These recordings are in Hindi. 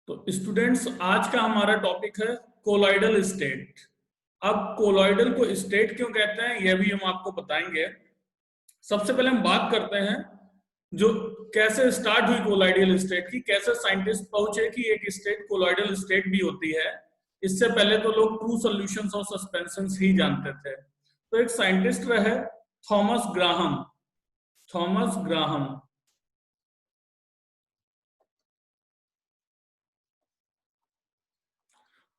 तो स्टूडेंट्स, आज का हमारा टॉपिक है कोलॉइडल स्टेट। अब कोलॉइडल को स्टेट क्यों कहते हैं यह भी हम आपको बताएंगे। सबसे पहले हम बात करते हैं जो कैसे स्टार्ट हुई कोलॉइडल स्टेट की, कैसे साइंटिस्ट पहुंचे कि एक स्टेट कोलॉइडल स्टेट भी होती है। इससे पहले तो लोग ट्रू सॉल्यूशंस और सस्पेंशंस ही जानते थे। तो एक साइंटिस्ट रहे Thomas Graham. Thomas Graham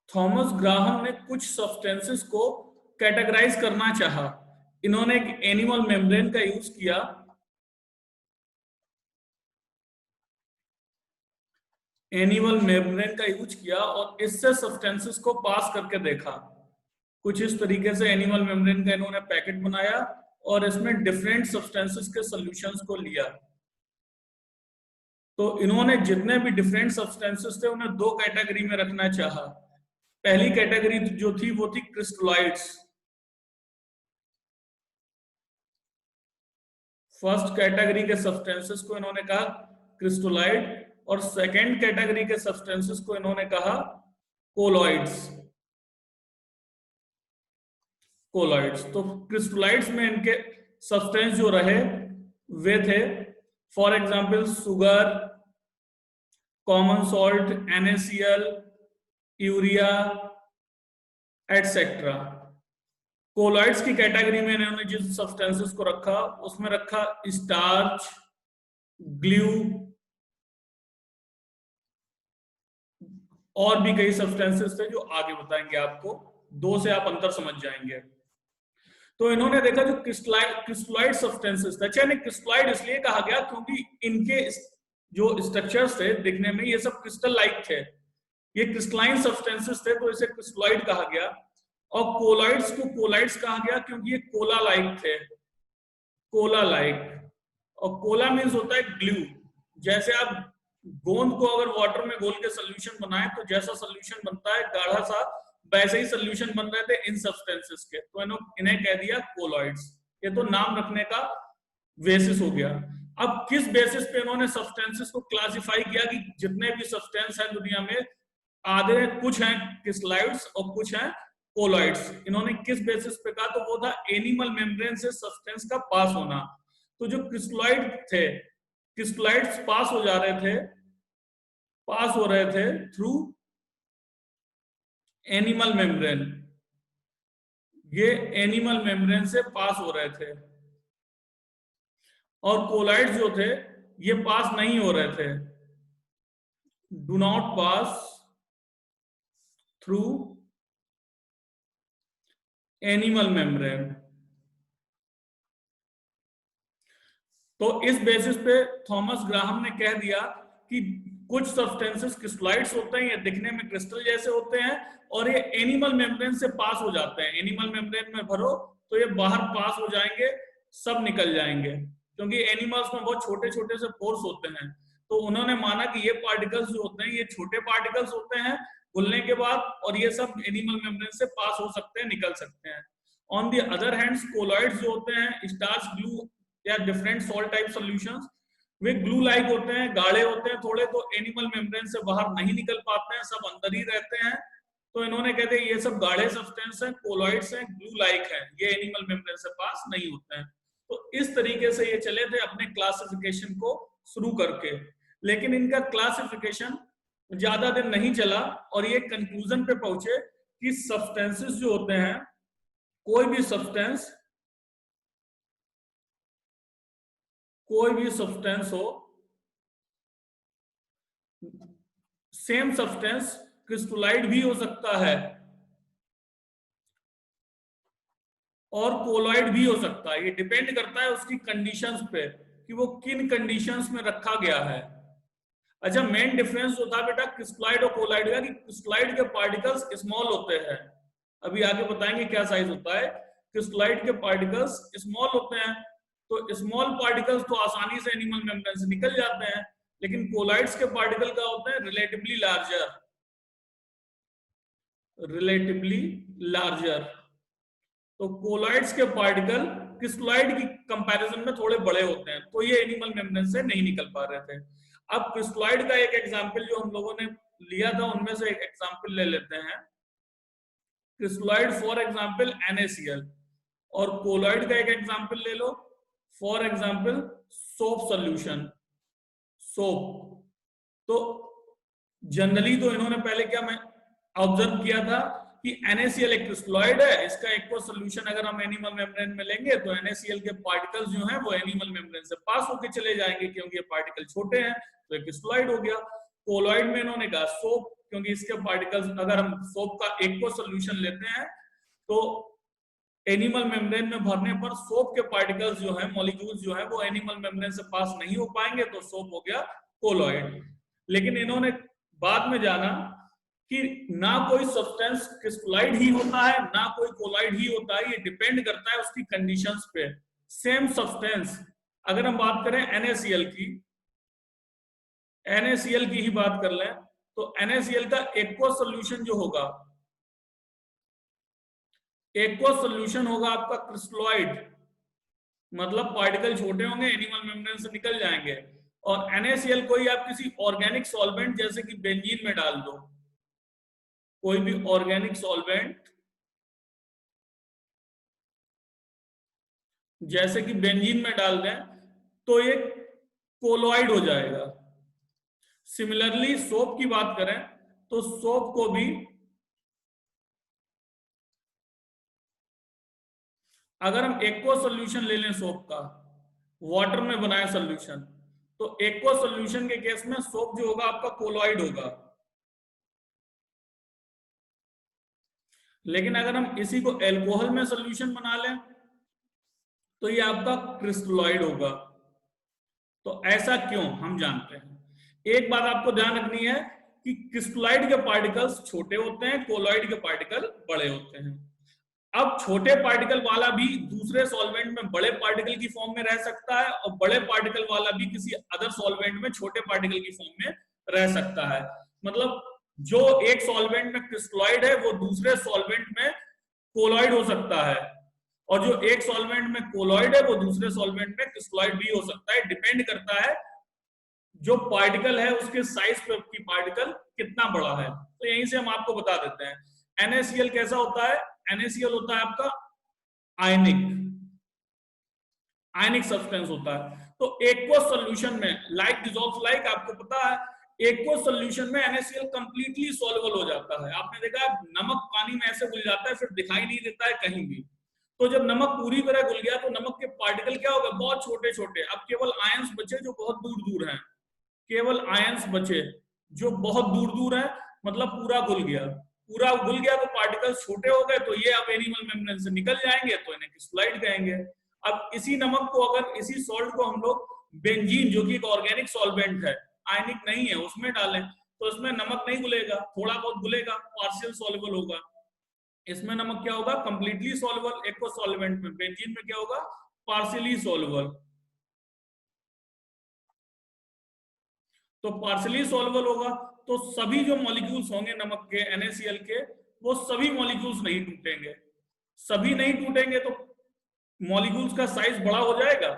Thomas Graham ने कुछ सब्सटेंसेस को कैटेगराइज करना चाहा। इन्होंने एक एनिमल मेम्ब्रेन का यूज किया। एनिमल मेम्ब्रेन का यूज किया और इससे सब्सटेंसेस को पास करके देखा। कुछ इस तरीके से एनिमल मेम्ब्रेन का इन्होंने पैकेट बनाया और इसमें डिफरेंट सब्सटेंसेस के सॉल्यूशंस को लिया। तो इन्होंने जितने भी डिफरेंट सब्सटेंसेस थे उन्हें दो कैटेगरी में रखना चाहा। पहली कैटेगरी जो थी वो थी क्रिस्टलाइड्स। फर्स्ट कैटेगरी के सब्सटेंसेस को इन्होंने कहा क्रिस्टलाइड और सेकेंड कैटेगरी के सब्सटेंसेस को इन्होंने कहा कोलॉइड्स। कोलॉइड्स तो क्रिस्टलाइड्स में इनके सब्सटेंस जो रहे वे थे for example sugar, common salt, NaCl, urea etcetera. Colloids की कैटेगरी में इन्होंने जिस सब्सटेंसेस को रखा उसमें रखा स्टार्च, ग्लू और भी कई सब्सटेंसेस थे जो आगे बताएंगे आपको। दो से आप अंतर समझ जाएंगे। तो इन्होंने देखा जो क्रिस्टलाइड सब्सटेंसेस थे। अच्छा, क्रिस्टलाइड इसलिए कहा गया क्योंकि इनके जो स्ट्रक्चर्स थे दिखने में ये सब क्रिस्टल लाइक थे। ये क्रिस्टलाइन सब्सटेंसेस थे तो इसे क्रिस्टलाइड कहा गया। और कोलॉइड्स को कोलाइड्स कहा गया क्योंकि ये कोला लाइक थे। Cola like. और कोला मीन्स होता है ग्लू। जैसे आप गोंद को अगर वाटर में घोल के सोल्यूशन बनाए तो जैसा सोल्यूशन बनता है गाढ़ा सा, वैसे ही सोल्यूशन बन रहे थे इन सब्सटेंसेस के। तो इन्हें कह दिया कोलॉइड्स। ये तो नाम रखने का बेसिस हो गया। अब किस बेसिस पे इन्होंने सब्सटेंसेस को क्लासिफाई किया कि जितने भी सब्सटेंस हैं दुनिया में आधे कुछ हैं क्रिस्टलाइड्स और कुछ हैं कोलॉइड्स। इन्होंने किस बेसिस पे कहा तो वो था एनिमल मेम्ब्रेन से सब्सटेंस का पास होना। तो जो क्रिस्टलाइड थे, क्रिस्टलाइड्स पास हो रहे थे थ्रू एनिमल मेम्ब्रेन। ये एनिमल मेम्ब्रेन से पास हो रहे थे और कोलॉइड्स जो थे ये पास नहीं हो रहे थे। Do not pass through animal membrane. तो इस बेसिस पे थॉमस ग्राहम ने कह दिया कि कुछ सब्सटेंसेस क्रिस्टलाइड्स होते हैं, ये दिखने में क्रिस्टल जैसे होते हैं और ये एनिमल मेम्ब्रेन से पास हो जाते हैं। एनिमल मेम्ब्रेन में भरो तो ये बाहर पास हो जाएंगे, सब निकल जाएंगे, क्योंकि एनिमल्स में बहुत छोटे छोटे से पोर्स होते हैं। तो उन्होंने माना कि ये पार्टिकल्स जो होते हैं ये छोटे पार्टिकल्स होते हैं घुलने के बाद, और ये सब एनिमल मेम्ब्रेन से पास हो सकते हैं, निकल सकते हैं। On the other hands colloids जो होते हैं, स्टार्च, ग्लू या डिफरेंट सॉल्ट टाइप सॉल्यूशंस, वे ग्लू लाइक होते हैं, गाढ़े होते हैं थोड़े, तो एनिमल मेम्ब्रेन से बाहर नहीं निकल पाते हैं, सब अंदर ही रहते हैं। तो इन्होंने कहते हैं ये सब गाढ़े सब्सटेंस हैं, कोलॉइड्स हैं, ग्लू लाइक हैं, ये एनिमल मेम्ब्रेन से पास नहीं होते हैं। तो इस तरीके से ये चले थे अपने क्लासिफिकेशन को शुरू करके। लेकिन इनका क्लासिफिकेशन ज्यादा दिन नहीं चला और ये कंक्लूजन पे पहुंचे कि सब्सटेंसेस जो होते हैं, कोई भी सब्सटेंस हो, सेम सब्सटेंस क्रिस्टलाइड भी हो सकता है और कोलॉइड भी हो सकता है। ये डिपेंड करता है उसकी कंडीशंस पे कि वो किन कंडीशंस में रखा गया है। अच्छा, मेन डिफरेंस जो था बेटा क्रिस्टलाइड और कोलॉइड का कि क्रिस्टलाइड के पार्टिकल्स स्मॉल होते हैं। अभी आगे बताएंगे क्या साइज होता है। क्रिस्टलाइड के पार्टिकल्स स्मॉल होते हैं, तो स्मॉल पार्टिकल्स तो आसानी से एनिमल मेम्ब्रेन से निकल जाते हैं। लेकिन कोलॉइड्स के पार्टिकल क्या होते हैं, रिलेटिवली लार्जर। तो कोलॉइड्स के पार्टिकल क्रिस्टलाइड की कंपैरिजन में थोड़े बड़े होते हैं, तो ये एनिमल मेम्ब्रेन से नहीं निकल पा रहे थे। अब क्रिस्टलाइड का एक एग्जांपल जो हम लोगों ने लिया था उनमें से एक एग्जांपल ले लेते हैं। क्रिस्टलॉइड फॉर एग्जांपल NaCl, और कोलॉइड का एक एग्जांपल ले लो, for example soap solution, soap. तो जनरली तो इन्होंने पहले क्या मैं ऑब्जर्व किया था कि NaCl एक क्रिस्टलॉइड है, इसका एक्वस सॉल्यूशन अगर हम एनिमल मेम्ब्रेन में लेंगे तो NaCl के पार्टिकल्स जो हैं वो एनिमल मेम्ब्रेन से पास होकर चले जाएंगे, क्योंकि ये पार्टिकल छोटे हैं तो एक क्रिस्टलॉइड हो गया। कोलॉइड में इन्होंने कहा सोप, क्योंकि इसके पार्टिकल्स, अगर हम सोप का एक्वस सॉल्यूशन लेते हैं तो एनिमल मेम्ब्रेन में भरने पर सोप के पार्टिकल्स जो है, मॉलिक्यूल्स जो है वो एनिमल मेम्ब्रेन से पास नहीं हो पाएंगे, तो सोप हो गया कोलॉइड। लेकिन इन्होंने बाद में जाना कि ना कोई सब्सटेंस क्रिस्टलाइड ही होता है ना कोई कोलॉइड ही होता है, ये डिपेंड करता है उसकी कंडीशंस पे। सेम सब्सटेंस, अगर हम बात करें NaCl की ही बात कर लें तो NaCl का एक्वस सॉल्यूशन जो होगा, एक्वस सॉल्यूशन होगा आपका क्रिस्टलॉइड, मतलब पार्टिकल छोटे होंगे, एनिमल मेम्ब्रेन से निकल जाएंगे। और NaCl कोई आप किसी ऑर्गेनिक सॉल्वेंट जैसे कि बेंजीन में डाल दो, कोई भी ऑर्गेनिक सॉल्वेंट जैसे कि बेंजीन में डाल दें तो ये कोलॉइड हो जाएगा। सिमिलरली सोप की बात करें तो सोप को भी अगर हम एक्वा सॉल्यूशन ले लें सोप का, वाटर में बनाए सॉल्यूशन, तो एक्वा सॉल्यूशन के केस में सोप जो होगा आपका कोलॉइड होगा। लेकिन अगर हम इसी को एल्कोहल में सॉल्यूशन बना लें तो ये आपका क्रिस्टलॉइड होगा। तो ऐसा क्यों, हम जानते हैं। एक बात आपको ध्यान रखनी है कि क्रिस्टलॉइड के पार्टिकल्स छोटे होते हैं, कोलॉइड के पार्टिकल बड़े होते हैं। अब छोटे पार्टिकल वाला भी दूसरे सॉल्वेंट में बड़े पार्टिकल की फॉर्म में रह सकता है, और बड़े पार्टिकल वाला भी किसी अदर सॉल्वेंट में छोटे पार्टिकल की फॉर्म में रह सकता है। मतलब जो एक सॉल्वेंट में क्रिस्टलॉइड है वो दूसरे सॉल्वेंट में कोलॉइड हो सकता है, और जो एक सॉल्वेंट में कोलॉइड है वो दूसरे सॉल्वेंट में क्रिस्टलॉइड भी हो सकता है। डिपेंड करता है जो पार्टिकल है उसके साइज पे की पार्टिकल कितना बड़ा है। तो यहीं से हम आपको बता देते हैं NaCl कैसा होता है। NaCl होता है आपका आयनिक सब्सटेंस होता है। तो एक्वस सॉल्यूशन में लाइक डिसॉल्व्स लाइक, आपको पता है एक्वस सॉल्यूशन में NaCl कंप्लीटली सॉल्युबल हो जाता है। आपने देखा नमक पानी में ऐसे घुल जाता है फिर दिखाई नहीं देता है कहीं भी। तो जब नमक पूरी तरह घुल गया तो नमक के पार्टिकल क्या हो गए, बहुत छोटे छोटे। अब केवल आयंस बचे जो बहुत दूर दूर हैं, केवल आयंस बचे जो बहुत दूर दूर हैं, मतलब पूरा घुल गया। पूरा घुल गया तो पार्टिकल्स छोटे हो गए, तो ये अब एनिमल मेम्ब्रेन से निकल जाएंगे, तो इन्हें क्रिस्टलॉइड कहेंगे। अब इसी नमक को, अगर इसी सॉल्ट को हम लोग बेंजीन जो कि एक ऑर्गेनिक सॉल्वेंट है, आयनिक नहीं है, उसमें डालें तो इसमें नमक नहीं घुलेगा, थोड़ा बहुत घुलेगा, पार्शियल सॉल्युबल होगा। इसमें नमक क्या होगा, कंप्लीटली सॉल्युबल। एक्वा सॉल्वेंट में, बेंजीन में क्या होगा, पार्शियली सॉल्युबल। तो पार्शियली सॉल्युबल होगा तो सभी जो मॉलिक्यूल्स होंगे नमक के, NaCl के, वो सभी मॉलिक्यूल्स नहीं टूटेंगे। सभी नहीं टूटेंगे तो मॉलिक्यूल्स का साइज बड़ा हो जाएगा।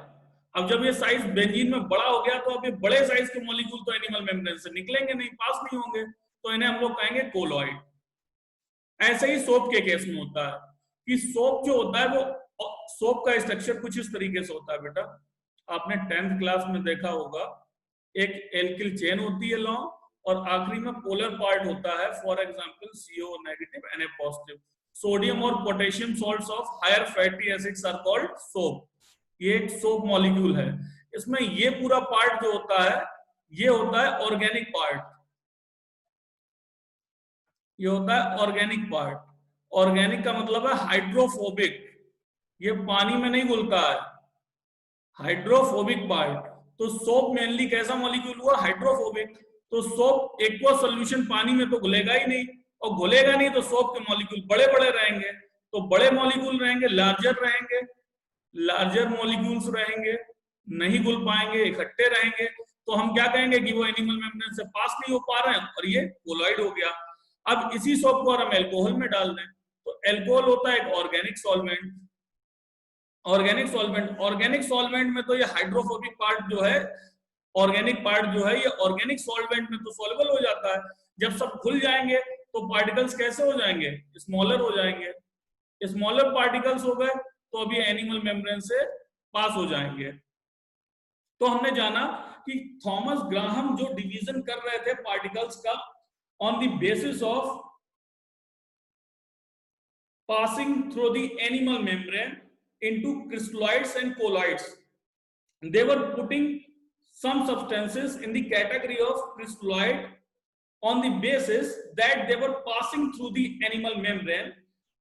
अब जब ये साइज बेंजीन में बड़ा हो गया तो अब ये बड़े साइज के मॉलिक्यूल तो एनिमल मेम्ब्रेन से निकलेंगे नहीं, पास नहीं होंगे, तो इन्हें हम लोग कहेंगे कोलॉइड। ऐसे ही सोप के केस में होता है कि सोप जो होता है वो, सोप का स्ट्रक्चर कुछ इस तरीके से होता है। बेटा आपने 10th क्लास में देखा होगा, एक एल्किल चेन होती है लॉन्ग, और आखिरी में पोलर पार्ट होता है, for example CO negative Na positive. Sodium और potassium salts of higher fatty acids are called soap. ये एक सोप मॉलिक्यूल है। इसमें ये पूरा पार्ट जो होता है ये होता है ऑर्गेनिक पार्ट, ये होता है ऑर्गेनिक पार्ट। ऑर्गेनिक का मतलब है हाइड्रोफोबिक, ये पानी में नहीं घुलता है, हाइड्रोफोबिक पार्ट। तो सोप मेनली कैसा मॉलिक्यूल हुआ, हाइड्रोफोबिक। तो सोप एक्वा सॉल्यूशन पानी में तो घुलेगा ही नहीं, और घुलेगा नहीं तो सोप के मॉलिक्यूल बड़े बड़े रहेंगे। तो बड़े मॉलिक्यूल रहेंगे, लार्जर रहेंगे, लार्जर मॉलिक्यूल्स रहेंगे, नहीं घुल पाएंगे, इकट्ठे रहेंगे। तो हम क्या कहेंगे कि वो एनिमल मेम्ब्रेन से पास नहीं हो पा रहे हैं, और ये कोलॉइड हो गया। अब इसी सोप को हम एल्कोहल में डाल दें तो एल्कोहल होता है एक ऑर्गेनिक सॉल्वेंट। ऑर्गेनिक सॉल्वेंट में तो ये हाइड्रोफोबिक पार्ट जो है ऑर्गेनिक पार्ट जो है ये ऑर्गेनिक सॉल्वेंट में तो सॉल्युबल हो जाता है, जब सब घुल जाएंगे तो पार्टिकल्स कैसे हो जाएंगे, स्मॉलर हो जाएंगे, स्मॉलर पार्टिकल्स हो गए तो अभी एनिमल मेम्ब्रेन से पास हो जाएंगे। तो हमने जाना कि थॉमस ग्राहम जो डिवीजन कर रहे थे पार्टिकल्स का on the basis of passing through the animal membrane into crystalloids and colloids. They were putting some substances in the category of crystalloid on the basis that they were passing through the animal membrane,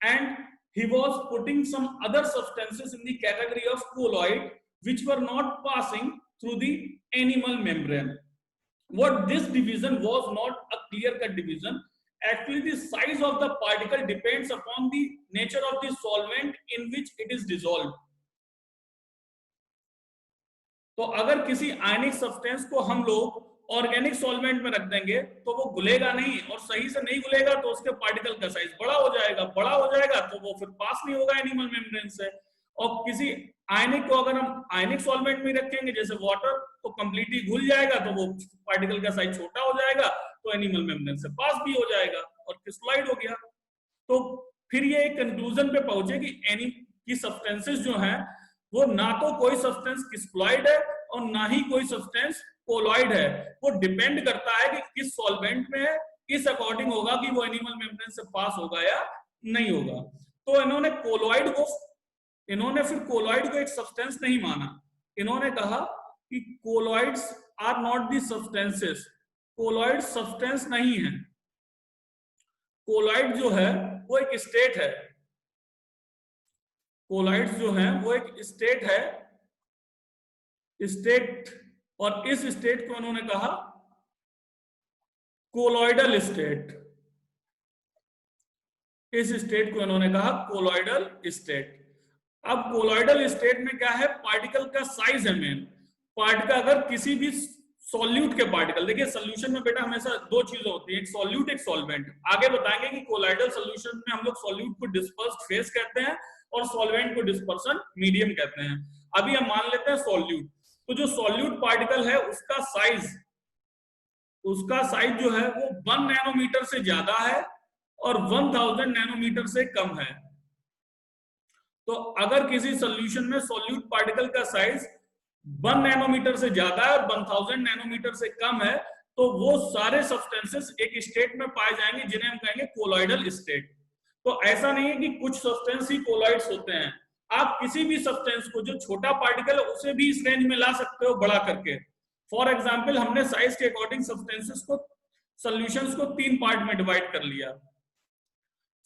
and he was putting some other substances in the category of colloid which were not passing through the animal membrane. What this division was not a clear-cut division. Actually, the size of the particle depends upon the nature of the solvent in which it is dissolved. तो अगर किसी आयनिक सब्सटेंस को हम लोग ऑर्गेनिक सॉल्वेंट में रख देंगे तो वो घुलेगा नहीं, और सही से नहीं घुलेगा तो उसके पार्टिकल का साइज बड़ा हो जाएगा तो वो फिर पास नहीं होगा एनिमल मेम्ब्रेन से। और किसी आयनिक को अगर हम आयनिक सॉल्वेंट में रखेंगे जैसे वाटर, तो कंप्लीटली घुल जाएगा तो वो पार्टिकल का साइज छोटा हो जाएगा तो एनिमल मेम्ब्रेन से पास भी हो जाएगा और क्रिस्टलाइड हो गया। तो फिर ये एक कंक्लूजन पे पहुंचे कि सब्सटेंसेस जो हैं वो ना तो कोई सब्सटेंस क्रिस्टलाइड है और ना ही कोई सब्सटेंस कोलॉइड है, वो डिपेंड करता है कि किस सॉल्वेंट में है, इस अकॉर्डिंग होगा कि वो एनिमल मेम्ब्रेन से पास होगा या नहीं होगा। तो इन्होंने फिर कोलॉइड को एक सब्सटेंस नहीं माना, इन्होंने कहा कि colloids are not the substances, colloid substance नहीं है, कोलॉइड जो है वो एक स्टेट है, कोलॉइड्स जो है वो एक स्टेट है, स्टेट, और इस स्टेट को उन्होंने कहा कोलॉइडल स्टेट, इस स्टेट को इन्होंने कहा कोलॉइडल स्टेट। अब कोलॉइडल स्टेट में क्या है, पार्टिकल का साइज है मेन, पार्टिकल अगर किसी भी सॉल्यूट के पार्टिकल, देखिए सोल्यूशन में बेटा हमेशा दो चीजें होती है, एक सॉल्यूट एक सॉल्वेंट। आगे बताएंगे कि कोलॉइडल सॉल्यूशन में हम लोग सॉल्यूट को डिस्पर्स्ड फेज कहते हैं और सॉल्वेंट को डिस्पर्सन मीडियम कहते हैं। अभी हम मान लेते हैं सॉल्यूट, तो जो सॉल्यूट पार्टिकल है उसका साइज जो है वो 1 नैनोमीटर से ज्यादा है और 1000 नैनोमीटर से कम है। तो अगर किसी सॉल्यूशन में सॉल्यूट पार्टिकल का साइज 1 नैनोमीटर से ज्यादा है और 1000 नैनोमीटर से कम है तो वो सारे सब्सटेंसेस एक स्टेट में पाए जाएंगे जिन्हें हम कहेंगे कोलॉइडल स्टेट। तो ऐसा नहीं है कि कुछ सब्सटेंस ही कोलॉइड्स होते हैं, आप किसी भी सब्सटेंस को जो छोटा पार्टिकल है उसे भी इस रेंज में ला सकते हो बड़ा करके। फॉर एग्जांपल हमने साइज के अकॉर्डिंग सब्सटेंसेस को, सॉल्यूशंस को 3 पार्ट में डिवाइड कर लिया,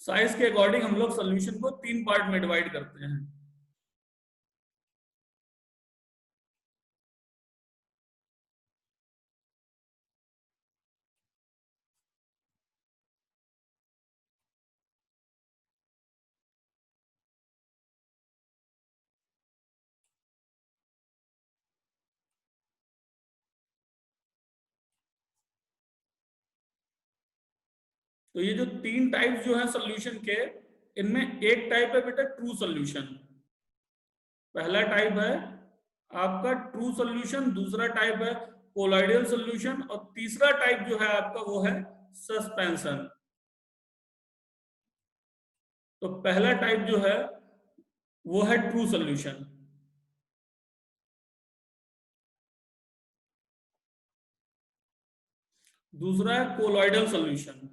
साइज के अकॉर्डिंग हम लोग सॉल्यूशन को 3 पार्ट में डिवाइड करते हैं। तो ये जो 3 टाइप जो है सॉल्यूशन के, इनमें एक टाइप है बेटा ट्रू सॉल्यूशन, पहला टाइप है आपका ट्रू सॉल्यूशन, दूसरा टाइप है कोलॉइडल सॉल्यूशन और तीसरा टाइप जो है आपका वो है सस्पेंशन। तो पहला टाइप जो है वो है ट्रू सॉल्यूशन, दूसरा है कोलॉइडल सॉल्यूशन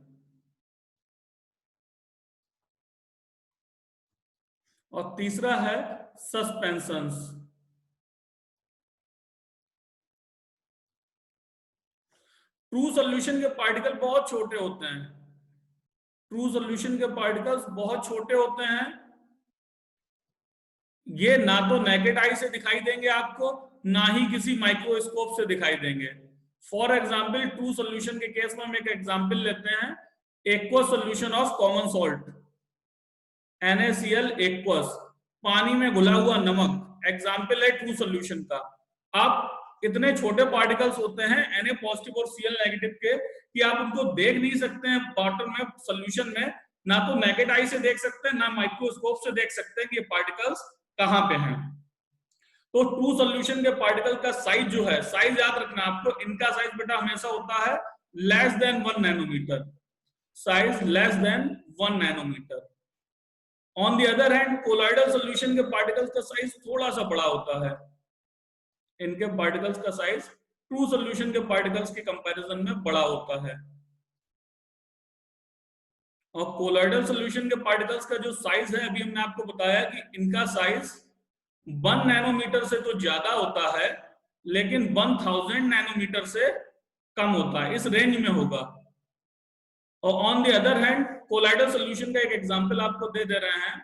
और तीसरा है सस्पेंशंस। ट्रू सॉल्यूशन के पार्टिकल बहुत छोटे होते हैं, ट्रू सॉल्यूशन के पार्टिकल्स बहुत छोटे होते हैं, ये ना तो नेकेड आई से दिखाई देंगे आपको ना ही किसी माइक्रोस्कोप से दिखाई देंगे। फॉर एग्जाम्पल ट्रू सॉल्यूशन के केस में हम एक एग्जाम्पल लेते हैं, aqueous solution of common salt, NaCl aqueous, पानी में घुला हुआ नमक, एग्जाम्पल है ट्रू सॉल्यूशन का। आप इतने छोटे पार्टिकल्स होते हैं Na पॉजिटिव और Cl नेगेटिव के कि आप उनको देख नहीं सकते हैं वाटर में, सॉल्यूशन में, ना तो नेकेड आई से देख सकते हैं ना माइक्रोस्कोप से देख सकते हैं कि ये पार्टिकल्स कहां पे हैं। तो टू सोल्यूशन के पार्टिकल का साइज जो है, साइज याद रखना आपको, इनका साइज बेटा हमेशा होता है less than 1 nanometre, size less than 1 nanometre. On the other hand colloidal solution के पार्टिकल्स का साइज थोड़ा सा बड़ा होता है, इनके पार्टिकल्स का साइज ट्रू सोल्यूशन के पार्टिकल्स के कंपैरिजन में बड़ा होता है। और कोलॉइडल सोल्यूशन के पार्टिकल्स का जो साइज है, अभी हमने आपको बताया कि इनका साइज 1 नैनोमीटर से तो ज्यादा होता है, लेकिन 1000 नैनोमीटर से कम होता है, इस रेंज में होगा। और on the other hand colloidal solution का एक एग्जांपल आपको दे रहे हैं,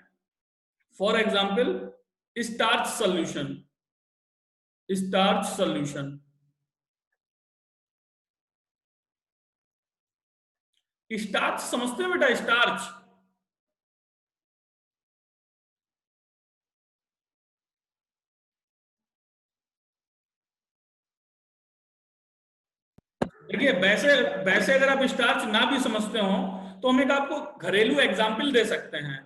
for example starch solution. Starch solution, starch समझते हैं बेटा? स्टार्च देखिए, वैसे वैसे अगर आप स्टार्च ना भी समझते हो तो हम एक आपको घरेलू एग्जाम्पल दे सकते हैं।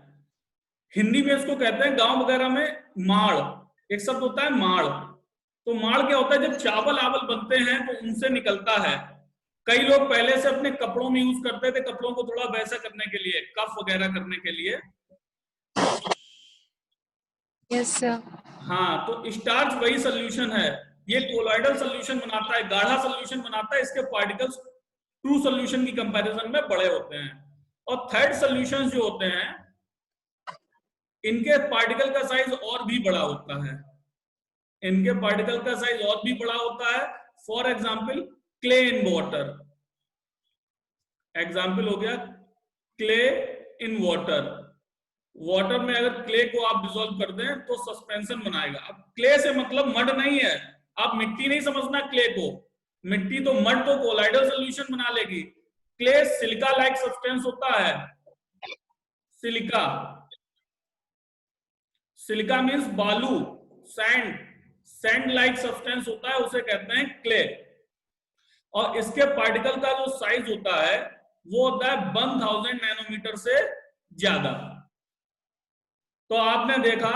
हिंदी में इसको कहते हैं गांव वगैरह में माड़, एक शब्द होता है माड़। तो माड़ क्या होता है? जब चावल आवल बनते हैं तो उनसे निकलता है। कई लोग पहले से अपने कपड़ों में यूज करते थे, कपड़ों को थोड़ा वैसा करने के लिए, कफ वगैरह करने के लिए। Yes sir. हाँ, तो स्टार्च वही सोल्यूशन है, ये कोलॉइडल सोल्यूशन बनाता है, गाढ़ा सोल्यूशन बनाता है, इसके पार्टिकल्स ट्रू सोल्यूशन की कंपैरिजन में बड़े होते हैं। और थर्ड सोल्यूशन जो होते हैं, इनके पार्टिकल का साइज और भी बड़ा होता है, इनके पार्टिकल का साइज और भी बड़ा होता है। For example clay in water, example हो गया क्ले इन वाटर। वाटर में अगर क्ले को आप डिसॉल्व कर दें तो सस्पेंशन बनाएगा। अब क्ले से मतलब मड नहीं है, आप मिट्टी नहीं समझना क्ले को, मिट्टी तो मड तो कोलाइडल सोल्यूशन बना लेगी। क्ले सिलिका लाइक सब्सटेंस होता है, सिलिका, सिलिका मींस बालू, सैंड, सैंड लाइक सब्सटेंस होता है, उसे कहते हैं क्ले। और इसके पार्टिकल का जो साइज होता है वो होता है 1000 नैनोमीटर से ज्यादा। तो आपने देखा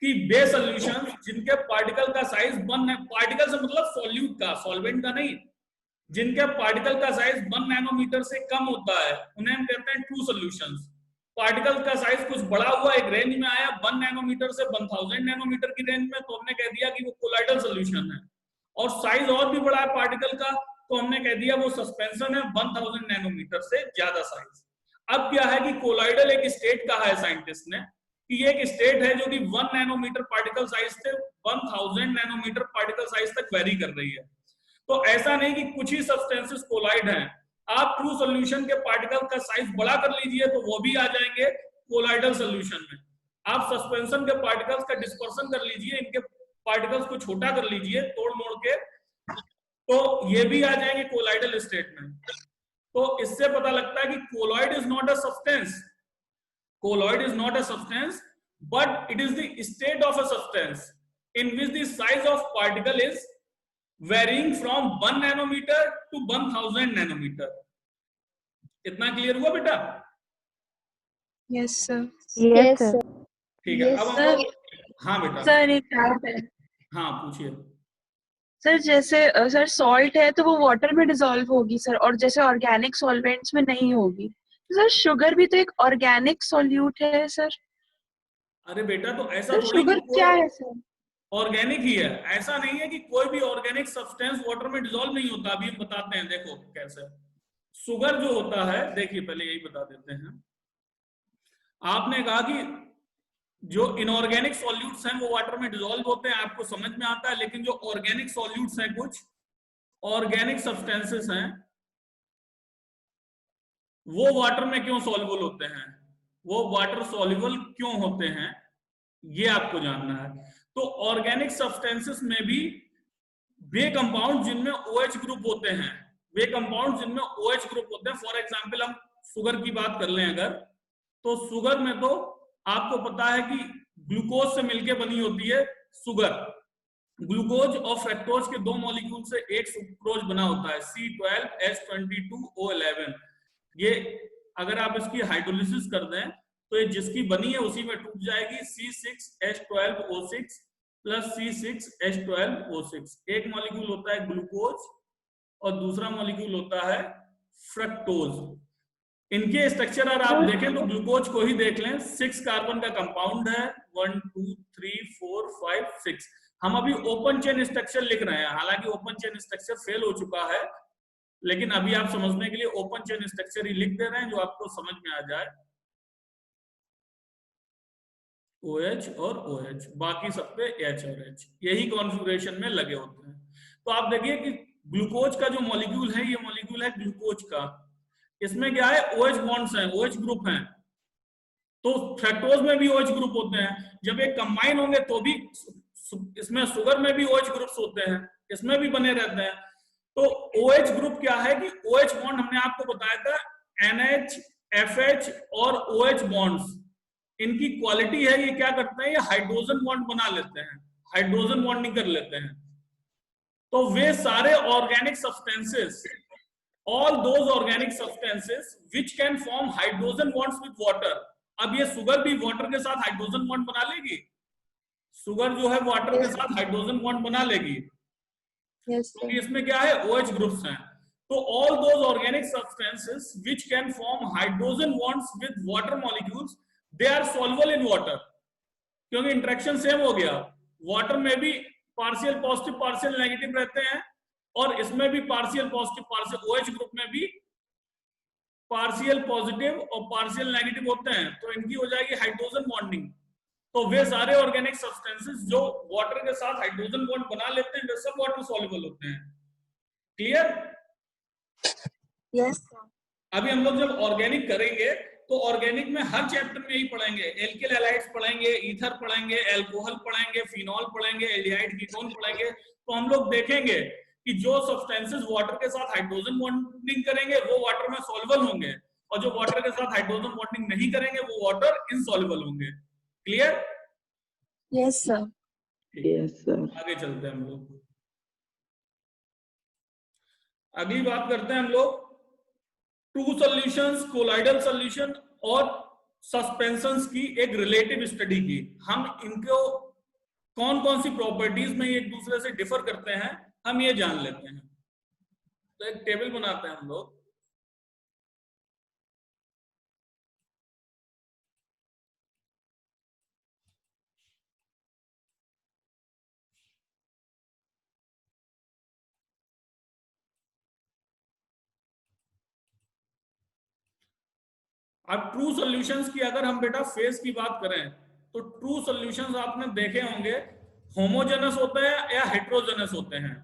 कि वे सॉल्यूशन जिनके पार्टिकल का साइज पार्टिकल से मतलब सॉल्यूट का, सॉल्वेंट का नहीं, जिनके पार्टिकल का साइज 1 नैनोमीटर से कम होता है उन्हें हम कहते हैं ट्रू सॉल्यूशंस। पार्टिकल का साइज कुछ बड़ा हुआ, एक रेंज में आया 1 नैनोमीटर से 1000 नैनोमीटर की रेंज में, तो हमने कह दिया कि वो कोलाइडल सॉल्यूशन है। और साइज और भी बड़ा है पार्टिकल का, तो हमने कह दिया वो सस्पेंशन है 1000 नैनोमीटर से ज्यादा साइज। अब क्या है कि कोलाइडल एक स्टेट कहा है साइंटिस्ट ने कि ये एक स्टेट है जो कि 1 नैनोमीटर पार्टिकल साइज से 1000 नैनोमीटर पार्टिकल साइज तक वेरी कर रही है। तो ऐसा नहीं कि कुछ ही सब्सटेंसेस कोलाइड हैं, आप ट्रू सॉल्यूशन के पार्टिकल का साइज बड़ा कर लीजिए तो वो भी आ जाएंगे कोलाइडल सॉल्यूशन में। आप सस्पेंशन के पार्टिकल्स का डिस्पर्सन कर लीजिए, इनके पार्टिकल्स को छोटा कर लीजिए तोड़ मोड़ के, तो ये भी आ जाएंगे कोलाइडल स्टेट में। तो इससे पता लगता है कि colloid is not a substance, colloid is not a substance, but it is the state of a substance in which the size of particle is varying from 1 nanometer to 1000 nanometer. इतना क्लियर हुआ बेटा? Yes sir. Yes sir. ठीक है, अब हम लोग, हाँ बेटा, सर एक डाउट है। हाँ पूछिए। सर जैसे सर सॉल्ट है तो वो वाटर में डिसॉल्व होगी सर, और जैसे ऑर्गेनिक सॉल्वेंट्स में नहीं होगी। सर शुगर भी तो एक ऑर्गेनिक सॉल्यूट है सर। अरे बेटा, तो ऐसा सर थोड़ी शुगर क्या है सर? ऑर्गेनिक ही है, ऐसा नहीं है कि कोई भी ऑर्गेनिक सब्सटेंस वाटर में डिसॉल्व नहीं होता। अभी हम बताते हैं, देखो कैसे। शुगर जो होता है, देखिए पहले यही बता देते हैं। आपने कहा कि जो इनऑर्गेनिक सॉल्यूट्स हैं वो वाटर में डिसॉल्व होते हैं, आपको समझ में आता है, लेकिन जो ऑर्गेनिक सॉल्यूट्स हैं, कुछ ऑर्गेनिक सब्सटेंसेस हैं, वो वाटर में क्यों सॉल्युबल होते हैं, वो वाटर सॉल्युबल क्यों होते हैं, ये आपको जानना है। तो ऑर्गेनिक सब्सटेंसेस में भी वे कंपाउंड जिनमें OH ग्रुप होते हैं, वे कंपाउंड जिनमें OH ग्रुप होते हैं, फॉर एग्जांपल हम शुगर की बात कर लें अगर, तो शुगर में तो आपको पता है कि ग्लूकोज से मिलके बनी होती है शुगर। ग्लूकोज और फ्रक्टोज के दो मॉलिक्यूल से एक सुक्रोज बना होता है, C12H22O11। ये अगर आप इसकी हाइड्रोलिसिस कर दें तो ये जिसकी बनी है उसी में टूट जाएगी, C6H12O6। Plus C6H12O6। एक मॉलिक्यूल होता है ग्लूकोज और दूसरा मॉलिक्यूल होता है फ्रक्टोज। इनके स्ट्रक्चर अगर आप देखें तो ग्लूकोज को ही देख लें, 6 कार्बन का कंपाउंड है, 1 2 3 4 5 6। हम अभी ओपन चेन स्ट्रक्चर लिख रहे हैं, हालांकि ओपन चेन स्ट्रक्चर फेल हो चुका है, लेकिन अभी आप समझने के लिए ओपन चेन स्ट्रक्चर ही लिख दे रहे हैं जो आपको समझ में आ जाए। OH और OH, बाकी सब पे H और H, यही कॉन्फ़िगरेशन में लगे होते हैं। तो आप देखिए कि ग्लूकोज का जो मॉलिक्यूल है, ये मॉलिक्यूल है ग्लूकोज का, इसमें क्या है, OH बॉन्ड्स हैं, OH ग्रुप हैं। तो फ्रक्टोज में भी OH ग्रुप होते हैं, जब ये कंबाइन होंगे तो भी इसमें शुगर में भी OH ग्रुप्स होते हैं, इसमें भी बने रहते हैं। तो OH ग्रुप क्या है कि OH बॉन्ड हमने आपको बताया था, NH, FH और OH बॉन्ड्स, इनकी क्वालिटी है, ये क्या करते हैं, ये हाइड्रोजन बॉन्ड बना लेते हैं, हाइड्रोजन बॉन्डिंग कर लेते हैं। तो वे सारे organic substances, all those organic substances which can form hydrogen bonds with water। अब ये शुगर भी वाटर के साथ हाइड्रोजन बॉन्ड बना लेगी, शुगर जो है वाटर के साथ हाइड्रोजन बॉन्ड बना लेगी, क्योंकि इसमें क्या है, OH ग्रुप्स हैं। तो all those organic substances which can form hydrogen bonds with water molecules, they are soluble in water। क्योंकि इंटरेक्शन सेम हो गया, वाटर में भी पार्शियल पॉजिटिव पार्शियल नेगेटिव रहते हैं, और इसमें भी partial positive partial, OH group में भी पार्शियल पॉजिटिव और पार्शियल नेगेटिव होते हैं, तो इनकी हो जाएगी हाइड्रोजन बॉन्डिंग। तो वे सारे ऑर्गेनिक सब्सटेंसेस जो वाटर के साथ हाइड्रोजन बॉन्ड बना लेते हैं, वे सब वाटर सॉल्युबल होते हैं। क्लियर? यस। अभी हम लोग जब ऑर्गेनिक करेंगे तो ऑर्गेनिक में हर चैप्टर में ही पढ़ेंगे, एल्किल हैलाइड्स पढ़ेंगे, ईथर पढ़ेंगे, अल्कोहल पढ़ेंगे, फिनॉल पढ़ेंगे, एल्डिहाइड कीटोन पढ़ेंगे। तो हम लोग देखेंगे कि जो सब्सटेंसेस वाटर के साथ हाइड्रोजन बॉन्डिंग करेंगे वो वाटर में सॉल्युबल होंगे, और जो वाटर के साथ हाइड्रोजन बॉन्डिंग नहीं करेंगे वो वाटर इनसॉल्युबल होंगे। Clear? Yes sir. Yes sir. आगे चलते हैं हम लोग, अगली बात करते हैं हम लोग टू सॉल्यूशंस, कोलाइडल सॉल्यूशन और सस्पेंशंस की एक रिलेटिव स्टडी की। हम इनको कौन कौन सी प्रॉपर्टीज में एक दूसरे से डिफर करते हैं हम ये जान लेते हैं। तो एक टेबल बनाते हैं हम लोग, अब ट्रू सॉल्यूशंस की अगर हम बेटा फेज की बात करें तो ट्रू सॉल्यूशंस आपने देखे होंगे होमोजेनस होते हैं या हेट्रोजेनस होते हैं।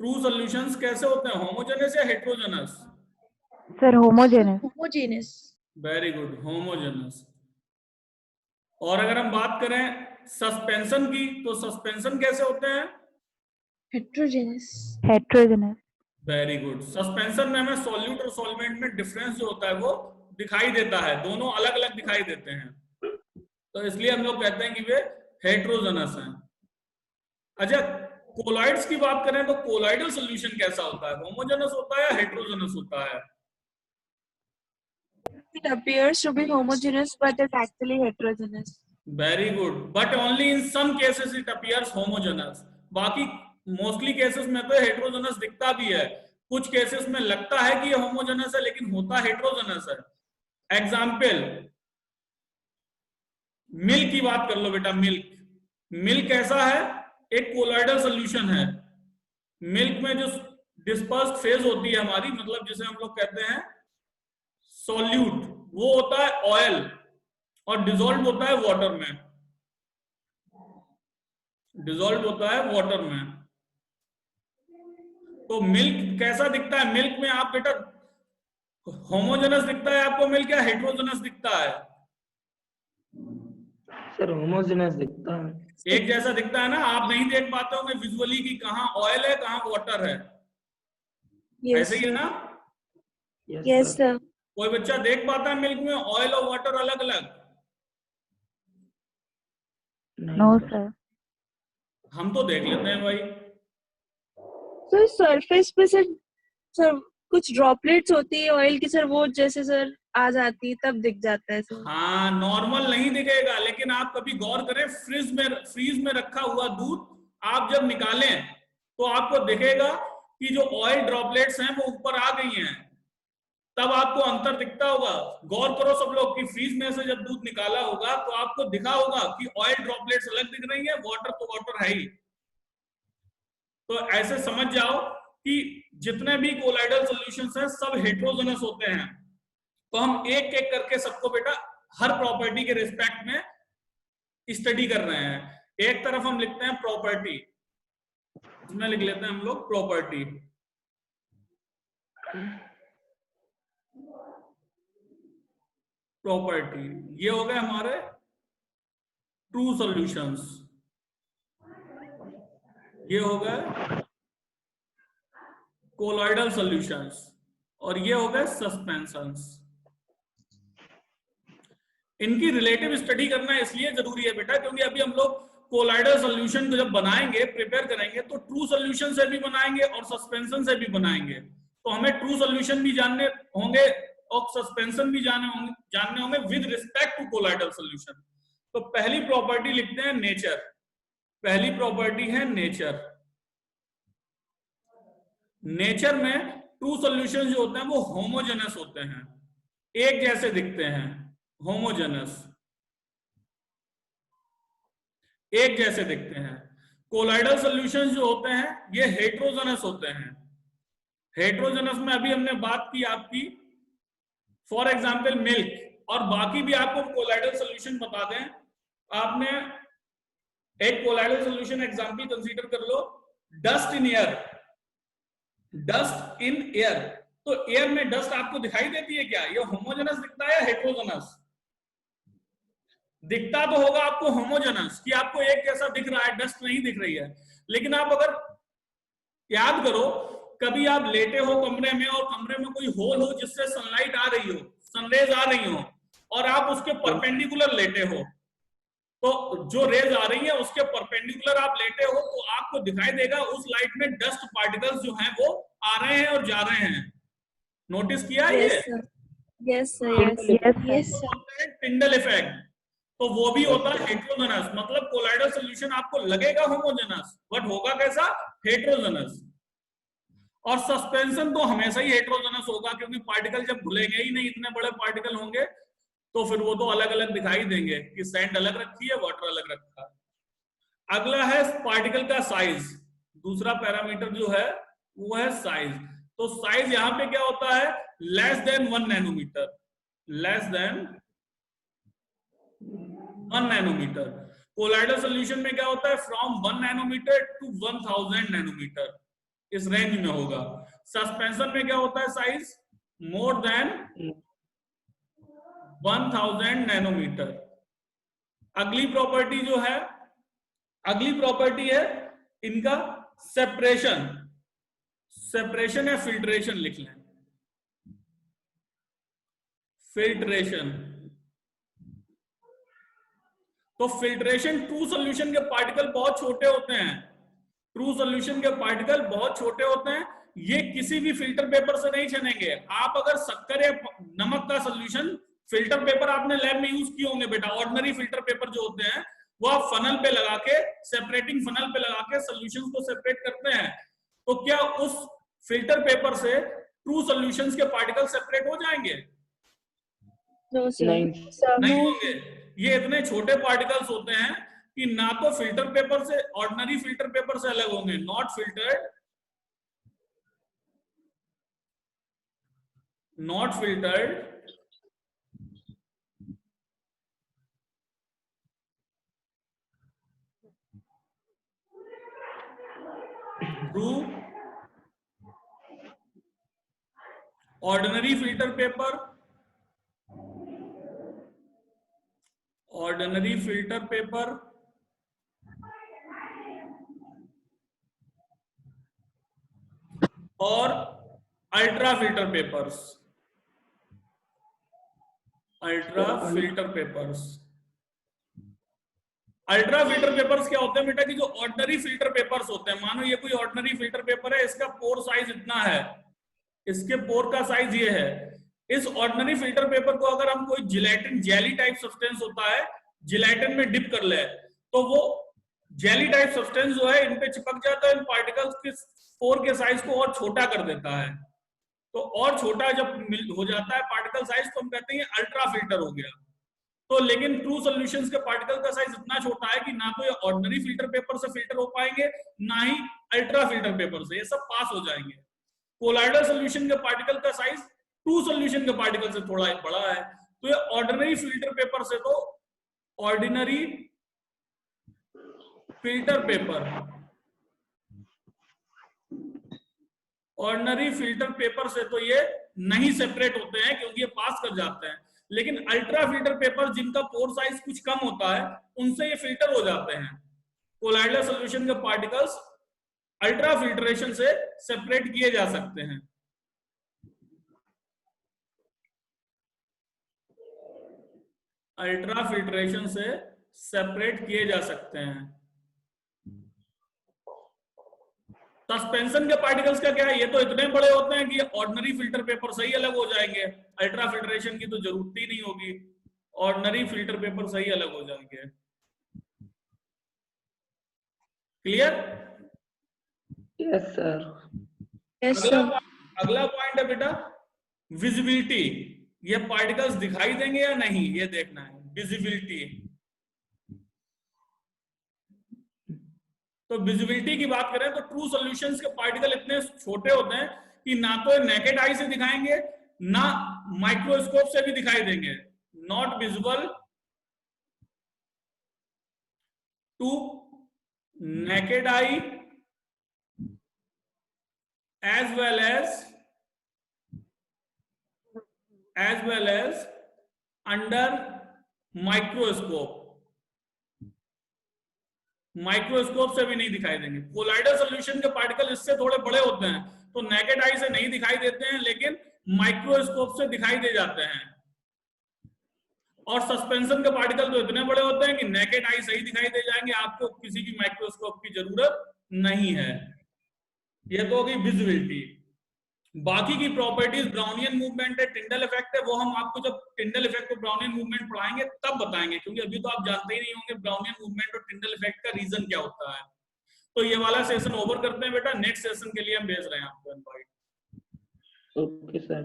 ट्रू सॉल्यूशंस कैसे होते हैं, होमोजेनस या heterogeneous? Sir homogeneous. Homogeneous. Very good, homogeneous. और अगर हम बात करें सस्पेंशन की तो सस्पेंशन कैसे होते हैं? Heterogeneous. Heterogeneous. Very good. Suspension में हमें सॉल्यूट और सॉल्वेंट में डिफरेंस जो होता है वो दिखाई देता है, दोनों अलग अलग दिखाई देते हैं, तो इसलिए हम लोग कहते हैं कि वे हेट्रोजेनस हैं। अच्छा, कोलाइड्स की बात करें तो कोलाइडल सॉल्यूशन कैसा होता है, होमोजेनस होता है या हेट्रोजेनस होता है? It appears to be homogeneous, but it's actually heterogeneous. Very good, but only in some cases it appears homogeneous। बाकी मोस्टली केसेस में तो हेट्रोजेनस दिखता भी है, कुछ केसेस में लगता है कि ये होमोजेनस है लेकिन होता हेट्रोजेनस है। एग्जाम्पल, मिल्क की बात कर लो बेटा, मिल्क कैसा है, एक कोलाइडल सॉल्यूशन है। मिल्क में जो डिस्पर्स्ड फेज होती है हमारी, मतलब जिसे हम लोग कहते हैं सॉल्यूट, वो होता है ऑयल और डिसॉल्व होता है वाटर में, डिसॉल्व होता है वाटर में। तो मिल्क कैसा दिखता है, मिल्क में आप बेटा होमोजेनस दिखता है आपको मिल्क या हेट्रोजेनस दिखता है? सर होमोजेनस दिखता है, एक जैसा दिखता है ना, आप नहीं देख पाते होंगे विजुअली कि कहाँ ऑयल है कहाँ वाटर है, ऐसे ही है ना? Yes sir. कोई बच्चा देख पाता है मिल्क में ऑयल और वाटर अलग अलग? No sir. हम तो देख लेते हैं भाई। सर सरफेस पे सर कुछ ड्रॉपलेट्स होती है ऑयल की सर, वो जैसे सर आ जाती तब दिख जाता है सर। हाँ, नॉर्मल नहीं दिखेगा, लेकिन आप कभी गौर करें, फ्रीज में रखा हुआ दूध आप जब निकालें तो आपको दिखेगा कि जो ऑयल ड्रॉपलेट्स हैं वो ऊपर आ गई हैं, तब आपको अंतर दिखता होगा। गौर करो सब लोग कि फ्रीज में से जब दूध निकाला होगा तो आपको दिखा होगा कि ऑयल ड्रॉपलेट्स अलग दिख रही है, वाटर तो वाटर है ही। तो ऐसे समझ जाओ कि जितने भी कोलाइडल सॉल्यूशंस हैं सब हेटेरोजेनस होते हैं। तो हम एक एक करके सबको बेटा हर प्रॉपर्टी के रिस्पेक्ट में स्टडी कर रहे हैं। एक तरफ हम लिखते हैं प्रॉपर्टी, इसमें लिख लेते हैं हम लोग प्रॉपर्टी। प्रॉपर्टी ये हो गए हमारे ट्रू सॉल्यूशंस, ये हो गए कोलॉइडल सॉल्यूशंस, और ये हो गए सस्पेंशंस। इनकी रिलेटिव स्टडी करना इसलिए जरूरी है बेटा क्योंकि अभी हम लोग कोलॉइडल सॉल्यूशन को जब बनाएंगे, प्रिपेयर करेंगे, तो ट्रू सॉल्यूशन से भी बनाएंगे और सस्पेंशन से भी बनाएंगे। तो हमें ट्रू सॉल्यूशन भी जानने होंगे और सस्पेंशन भी जानने होंगे with respect to colloidal solution. तो पहली प्रॉपर्टी लिखते हैं नेचर। पहली प्रॉपर्टी है नेचर। नेचर में ट्रू सॉल्यूशन जो होते हैं वो होमोजेनस होते हैं, एक जैसे दिखते हैं, होमोजेनस, एक जैसे दिखते हैं। कोलॉइडल सॉल्यूशंस जो होते हैं ये हेटेरोजेनस होते हैं। हेटेरोजेनस में अभी हमने बात की आपकी, फॉर एग्जांपल मिल्क, और बाकी भी आपको कोलॉइडल सॉल्यूशन बता दें। आपने एक कोलॉइडल सॉल्यूशन एग्जांपल कंसीडर कर लो, dust in air. Dust in air, तो एयर में डस्ट आपको दिखाई देती है क्या? ये होमोजेनस दिखता है या हेटेरोजेनस? दिखता तो होगा आपको होमोजेनस, कि आपको एक जैसा दिख रहा है, डस्ट नहीं दिख रही है। लेकिन आप अगर याद करो, कभी आप लेटे हो कमरे में और कमरे में कोई होल हो जिससे सनलाइट आ रही हो, सनरेज आ रही हो, और आप उसके परपेंडिकुलर लेटे हो, तो जो रेज आ रही है उसके परपेंडिकुलर आप लेटे हो, तो आपको दिखाई देगा उस लाइट में डस्ट पार्टिकल्स जो हैं वो आ रहे हैं और जा रहे हैं। नोटिस किया ये? Yes sir. टिंडल इफेक्ट, तो वो भी होता है हेटेरोजेनस। मतलब कोलॉइडल सॉल्यूशन आपको लगेगा होमोजेनस, बट होगा कैसा? हेटेरोजेनस। और सस्पेंशन तो हमेशा ही हेटेरोजेनस होगा, क्योंकि पार्टिकल जब घुलेंगे ही नहीं, इतने बड़े पार्टिकल होंगे, तो फिर वो तो अलग अलग दिखाई देंगे कि सैंड अलग रखी है, वाटर अलग रखा है। अगला है पार्टिकल का साइज। दूसरा पैरामीटर जो है वो है साइज। तो साइज यहां पे क्या होता है? Less than 1 nanometre, less than 1 nanometre. Colloidal solution में क्या होता है? फ्रॉम 1 नैनोमीटर टू 1000 नैनोमीटर, इस रेंज में होगा। सस्पेंशन में क्या होता है साइज? More than 1000 nanometre. अगली प्रॉपर्टी जो है, अगली प्रॉपर्टी है इनका सेपरेशन। सेपरेशन या फिल्ट्रेशन लिख लें, फिल्ट्रेशन। तो फिल्ट्रेशन, ट्रू सॉल्यूशन के पार्टिकल बहुत छोटे होते हैं, ट्रू सॉल्यूशन के पार्टिकल बहुत छोटे होते हैं, ये किसी भी फिल्टर पेपर से नहीं छनेंगे। आप अगर शक्कर या नमक का सॉल्यूशन, फिल्टर पेपर आपने लैब में यूज किए होंगे बेटा, ऑर्डिनरी फिल्टर पेपर जो होते हैं वो आप फनल पे लगा के, सेपरेटिंग फनल पे लगा के सॉल्यूशंस को सेपरेट करते हैं। तो क्या उस फिल्टर पेपर से ट्रू सॉल्यूशंस के पार्टिकल सेपरेट हो जाएंगे? नहीं होंगे। ये इतने छोटे पार्टिकल्स होते हैं कि ना तो फिल्टर पेपर से, ऑर्डिनरी फिल्टर पेपर से अलग होंगे, not filtered, not filtered through ordinary filter paper, ordinary filter paper और ultra filter papers, ultra filter papers. Ultra filter papers क्या होते हैं बेटा? कि जो ऑर्डिनरी फिल्टर पेपर्स होते हैं, मानो ये कोई ऑर्डिनरी फिल्टर पेपर है, इसका पोर साइज इतना है, इसके पोर का साइज ये है, इस ऑर्डिनरी फिल्टर पेपर को अगर हम कोई जिलेटिन जेली टाइप सब्सटेंस होता है, जिलेटिन में डिप कर ले, तो वो जेली टाइप सब्सटेंस जो है इन पे चिपक जाता है, इन पार्टिकल्स के पोर के साइज को और छोटा कर देता है। तो और छोटा जब हो जाता है पार्टिकल साइज, तो हम कहते हैं अल्ट्रा फिल्टर हो गया। तो लेकिन ट्रू सॉल्यूशंस के पार्टिकल का साइज इतना छोटा है कि ना तो ये ऑर्डिनरी फिल्टर पेपर से फिल्टर हो पाएंगे, ना ही अल्ट्रा फिल्टर पेपर से, ये सब पास हो जाएंगे। कोलाइडल सॉल्यूशन के पार्टिकल का साइज ट्रू सॉल्यूशन के पार्टिकल से थोड़ा बड़ा है। तो ये ऑर्डिनरी फिल्टर पेपर से, तो ordinary filter paper, ordinary filter paper से तो ये नहीं सेपरेट होते हैं क्योंकि ये पास कर जाते हैं। लेकिन अल्ट्रा फिल्टर पेपर जिनका पोर साइज कुछ कम होता है, उनसे ये फिल्टर हो जाते हैं। कोलाइडल सॉल्यूशन के पार्टिकल्स अल्ट्रा फिल्ट्रेशन से सेपरेट किए जा सकते हैं। अल्ट्रा फिल्ट्रेशन से सेपरेट किए जा सकते हैं। सस्पेंशन के पार्टिकल्स का क्या है, ये तो इतने बड़े होते हैं कि ऑर्डिनरी फिल्टर पेपर से ही अलग हो जाएंगे, अल्ट्रा फिल्ट्रेशन की तो जरूरत ही नहीं होगी, ऑर्डिनरी फिल्टर पेपर से ही अलग हो जाएंगे। क्लियर? Yes sir. अगला पॉइंट है बेटा विजिबिलिटी। ये पार्टिकल्स दिखाई देंगे या नहीं, ये देखना है, विजिबिलिटी। तो विजिबिलिटी की बात करें तो ट्रू सॉल्यूशंस के पार्टिकल इतने छोटे होते हैं कि ना तो नेकेड आई से दिखाएंगे, ना माइक्रोस्कोप से भी दिखाई देंगे। Not visible to naked eye as well as under microscope, microscope से भी नहीं दिखाई देंगे। कोलाइडल सॉल्यूशन के पार्टिकल इससे थोड़े बड़े होते हैं, तो नेकेड आई से नहीं दिखाई देते हैं, लेकिन माइक्रोस्कोप से दिखाई दे जाते हैं। और सस्पेंशन के पार्टिकल तो इतने बड़े होते हैं कि नेकेड आई से ही दिखाई दे जाएंगे, आपको किसी भी माइक्रोस्कोप की जरूरत नहीं है। ये तो होगी विजिबिलिटी। बाकी की प्रॉपर्टीज ब्राउनियन मूवमेंट है, टिंडल इफेक्ट है, वो हम आपको जब टिंडल इफेक्ट और ब्राउनियन मूवमेंट पढ़ाएंगे तब बताएंगे, क्योंकि अभी तो आप जानते ही नहीं होंगे ब्राउनियन मूवमेंट और टिंडल इफेक्ट का रीजन क्या होता है। तो ये वाला सेशन ओवर करते हैं बेटा, नेक्स्ट सेशन के लिए हम भेज रहे हैं आपको इनवाइट। Okay sir.